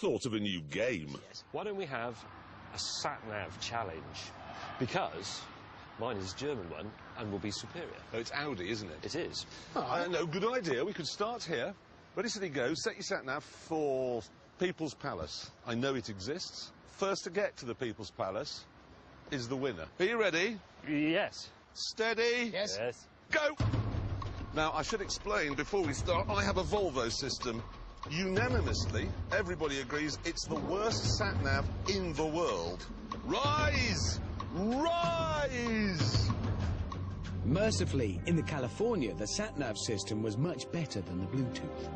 thought of a new game. Yes. Why don't we have a sat-nav challenge? Because mine is a German one and will be superior. Oh, it's Audi, isn't it? It is. Oh, no, good idea. We could start here. Ready, steady, go. Set your sat-nav for People's Palace. I know it exists. First to get to the People's Palace is the winner. Are you ready? Yes. Steady. Yes. Yes. Go! Now, I should explain before we start, I have a Volvo system. Unanimously, everybody agrees it's the worst sat-nav in the world. Rise! Rise! Mercifully, in the California, the sat-nav system was much better than the Bluetooth.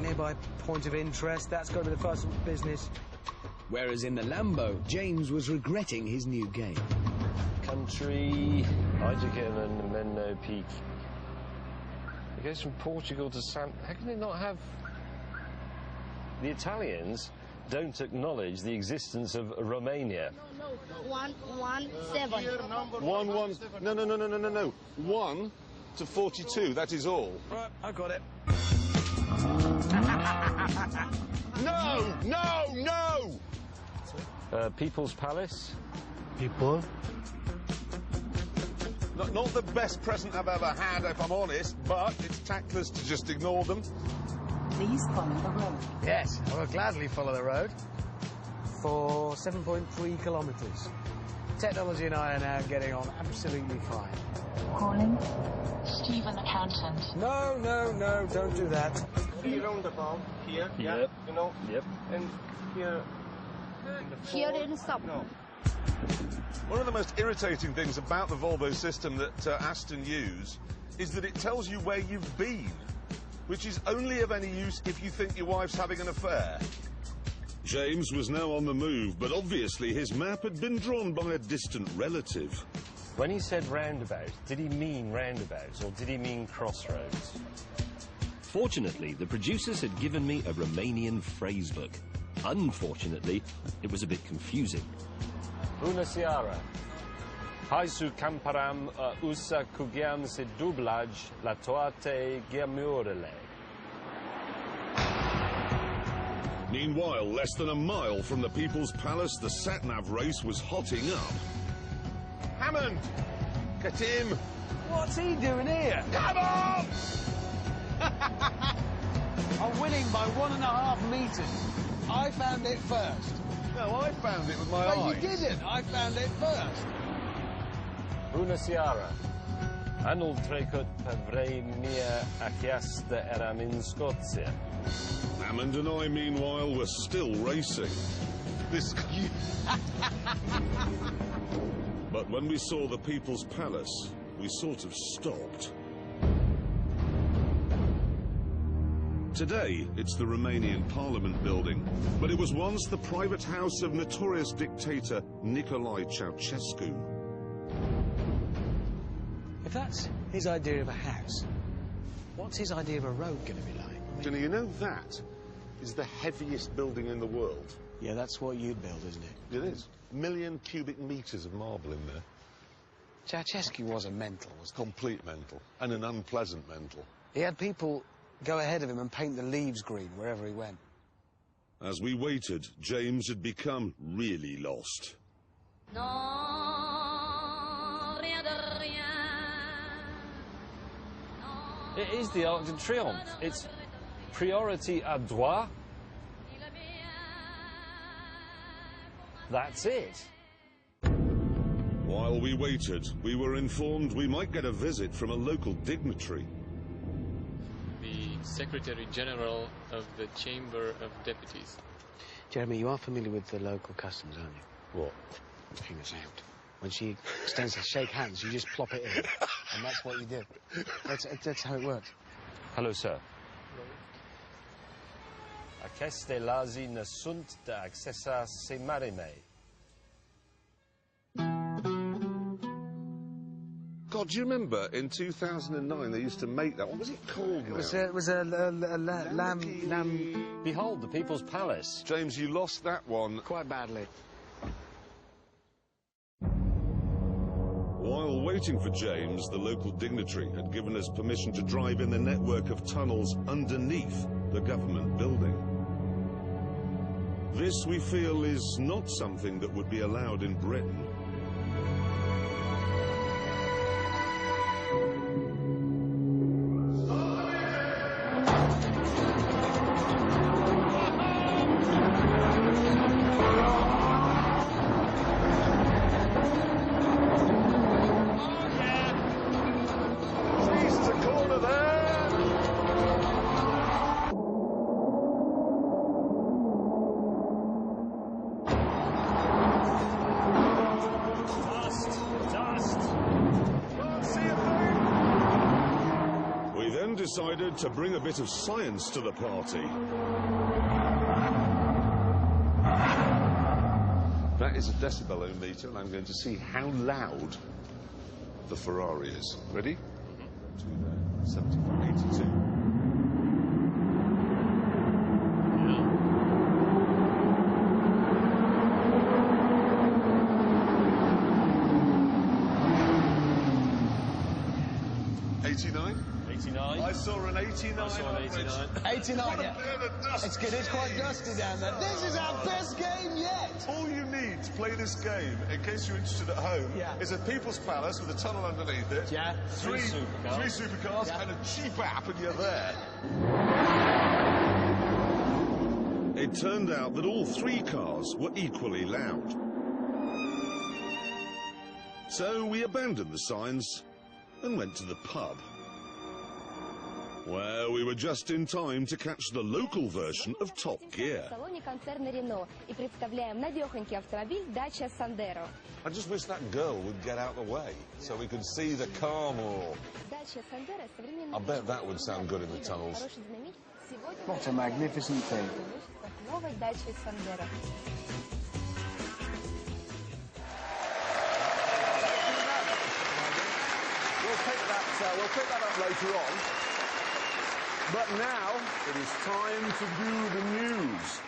Nearby point of interest, that's got to be the first business. Whereas in the Lambo, James was regretting his new game. Country, Heidekerman, Menno Peak. It goes from Portugal to San... How can they not have... The Italians don't acknowledge the existence of Romania. No, 117. 1. No. 1 to 42, that is all. Right, I got it. No! People's Palace. People? Not the best present I've ever had, if I'm honest, but it's tactless to just ignore them. Please follow the road. Yes, I will gladly follow the road. For 7.3 kilometres. Technology and I are now getting on absolutely fine. Calling Stephen Accountant. No, don't do that. Be roundabout here, Yep. yeah, you know, Yep. and here. Here in stop. No. One of the most irritating things about the Volvo system that Aston use is that it tells you where you've been, which is only of any use if you think your wife's having an affair. James was now on the move, but obviously his map had been drawn by a distant relative. When he said roundabout, did he mean roundabouts or did he mean crossroads? Fortunately, the producers had given me a Romanian phrasebook. Unfortunately, it was a bit confusing. Bună seara! Hai să comparăm usa cugem se dublaj la toate gemurile. Meanwhile, less than a mile from the People's Palace, the sat-nav race was hotting up. Hammond! Get him! What's he doing here? Come on! I'm winning by 1.5 metres. I found it first. No, I found it with my eyes. No, you didn't. I found it first. Bună seara! Anul trecut pe vremea aceasta eram în Scoția. Hammond and I, meanwhile, were still racing. This... But when we saw the People's Palace, we sort of stopped. Today, it's the Romanian Parliament building, but it was once the private house of notorious dictator Nicolae Ceausescu. If that's his idea of a house, what's his idea of a road going to be like? You know, that is the heaviest building in the world. Yeah, that's what you'd build, isn't it? It is. 1 million cubic metres of marble in there. Ceausescu was a mental, wasn't he? Complete mental. And an unpleasant mental. He had people go ahead of him and paint the leaves green wherever he went. As we waited, James had become really lost. It is the Arc de Triomphe. It's priority à droit. That's it. While we waited, we were informed we might get a visit from a local dignitary. The Secretary General of the Chamber of Deputies. Jeremy, you are familiar with the local customs, aren't you? What? Fingers out. When she extends to shake hands, you just plop it in. And that's what you do. That's how it works. Hello, sir. Aceste lazi ne sunt de accesa se marimei. God, do you remember in 2009 they used to make that? What was it called now? It was a lamb... Behold, the People's Palace. James, you lost that one. Quite badly. While waiting for James, the local dignitary had given us permission to drive in the network of tunnels underneath the government building. This, we feel, is not something that would be allowed in Britain. Decided to bring a bit of science to the party. That is a decibel-o-meter, and I'm going to see how loud the Ferrari is. Ready? 75, 82. I saw an 89. I saw an 89. 89, yeah. It's good. It's quite dusty down there. This is our best game yet. All you need to play this game, in case you're interested at home, is a People's Palace with a tunnel underneath it. Yeah. Three supercars and a cheap app, and you're there. It turned out that all three cars were equally loud. So we abandoned the signs and went to the pub, where we were just in time to catch the local version of Top Gear. I just wish that girl would get out of the way so we could see the car more. I bet that would sound good in the tunnels. What a magnificent thing. We'll pick that up later on. But now it is time to do the news.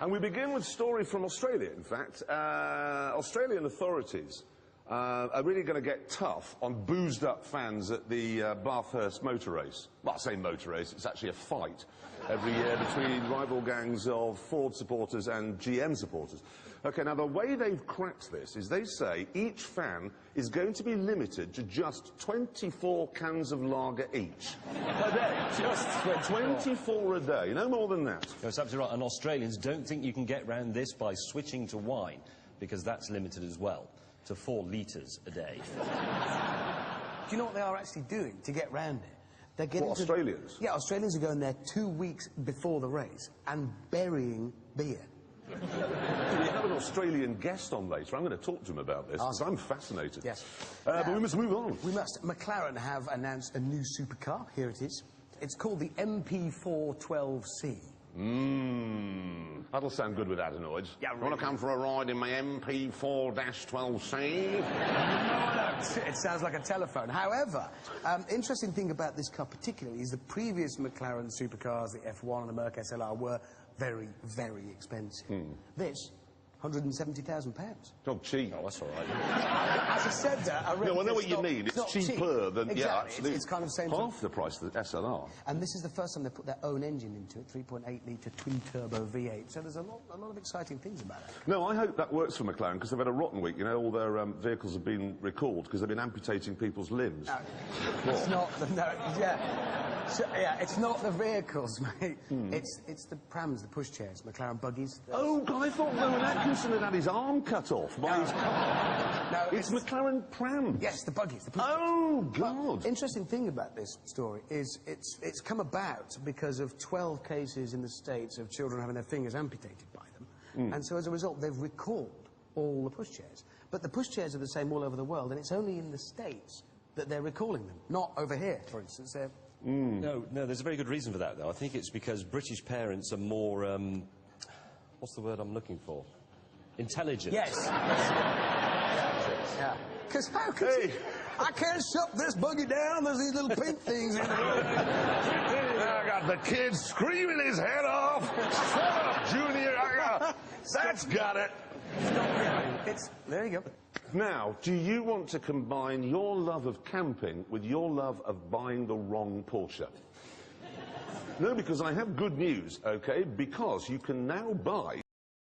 And we begin with a story from Australia, in fact. Australian authorities are really going to get tough on boozed-up fans at the Bathurst motor race. Well, I say motor race, it's actually a fight every year between rival gangs of Ford supporters and GM supporters. OK, now the way they've cracked this is they say each fan is going to be limited to just 24 cans of lager each a day. Just 24 a day, no more than that. That's absolutely right, and Australians don't think you can get round this by switching to wine, because that's limited as well, to 4 litres a day. Do you know what they are actually doing to get round it? They're getting Australians? Yeah, Australians are going there 2 weeks before the race and burying beer. We have an Australian guest on later. I'm going to talk to him about this, because I'm fascinated. Yes. But we must move on. We must. McLaren have announced a new supercar. Here it is. It's called the MP412C. That'll sound good with adenoids. Yeah, really. Want to come for a ride in my MP4-12C? It sounds like a telephone. However, interesting thing about this car particularly is the previous McLaren supercars, the F1 and the Merc SLR, were very, very expensive. This, £170,000. Oh, cheap. Oh, that's all right. As I said that, I No, I know what you mean. It's cheaper than... Exactly. Yeah, absolutely. It's kind of same... half the price of the SLR. And this is the first time they put their own engine into it, 3.8-litre twin-turbo V8. So there's a lot of exciting things about it. No, I hope that works for McLaren, because they've had a rotten week. You know, all their vehicles have been recalled because they've been amputating people's limbs. No, it's not... So, it's not the vehicles, mate. It's the prams, the pushchairs, McLaren buggies. Oh, I thought Rowan Atkinson had his arm cut off by his car. No, it's McLaren prams. Yes, the buggies, the pushchairs. Oh, God. Interesting thing about this story is it's come about because of 12 cases in the States of children having their fingers amputated by them. And so as a result, they've recalled all the pushchairs. But the pushchairs are the same all over the world, and it's only in the States that they're recalling them. Not over here, for instance. They're... No, there's a very good reason for that, though. I think it's because British parents are more, what's the word I'm looking for? Intelligent. Yes. Yeah. Because how could you... I can't shut this buggy down, there's these little pink things in the road. I got the kid screaming his head off. Shut up, Junior. That's got it. There you go. Now, do you want to combine your love of camping with your love of buying the wrong Porsche? No, because I have good news, okay? Because you can now buy